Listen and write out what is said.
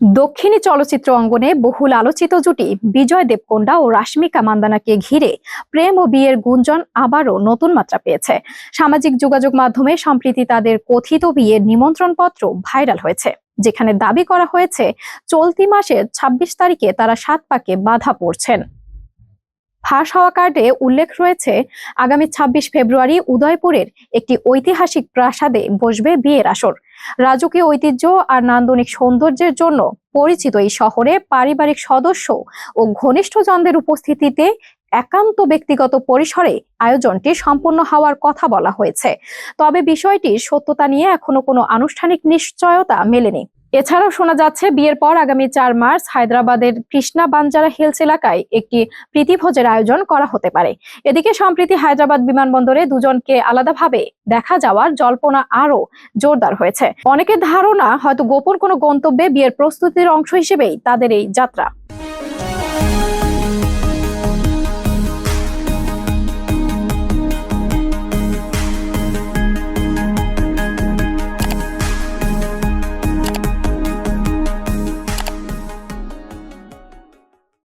দক্ষিণী চলচ্চিত্র অঙ্গনে বহুল আলোচিত জুটি বিজয় দেবকোন্ডা ও রাশ্মিকা মান্দানাকে ঘিরে প্রেম ও বিয়ের গুঞ্জন আবারও নতুন মাত্রা পেয়েছে। সামাজিক যোগাযোগ মাধ্যমে সম্প্রতি তাদের কথিত বিয়ের নিমন্ত্রণপত্র ভাইরাল হয়েছে, যেখানে দাবি করা হয়েছে চলতি মাসের ২৬ তারিখে তারা ৭ পাকে বাঁধা পড়ছেন। ফাঁস হওয়া কার্ডে উল্লেখ রয়েছে আগামী ২৬ ফেব্রুয়ারি উদয়পুরের একটি ঐতিহাসিক প্রাসাদে বসবে বিয়ের আসর। রাজকীয় ঐতিহ্য আর নান্দনিক সৌন্দর্যের জন্য পরিচিত এই শহরে পারিবারিক সদস্য ও ঘনিষ্ঠজনদের উপস্থিতিতে একান্ত ব্যক্তিগত পরিসরে আয়োজনটি সম্পন্ন হওয়ার কথা বলা হয়েছে। তবে বিষয়টির সত্যতা নিয়ে এখনো কোনো আনুষ্ঠানিক নিশ্চয়তা মেলেনি। এছাড়াও শোনা যাচ্ছে বিয়ের পর আগামী ৪ মার্চ হায়দ্রাবাদের কৃষ্ণা বাঞ্জারা হিলস এলাকায় একটি প্রীতিভোজের আয়োজন করা হতে পারে। এদিকে সম্প্রতি হায়দ্রাবাদ বিমানবন্দরে দুজনকে আলাদাভাবে দেখা যাওয়ার জল্পনা আরো জোরদার হয়েছে। অনেকের ধারণা হয়তো গোপন কোনো গন্তব্যে বিয়ের প্রস্তুতির অংশ হিসেবেই তাদের এই যাত্রা।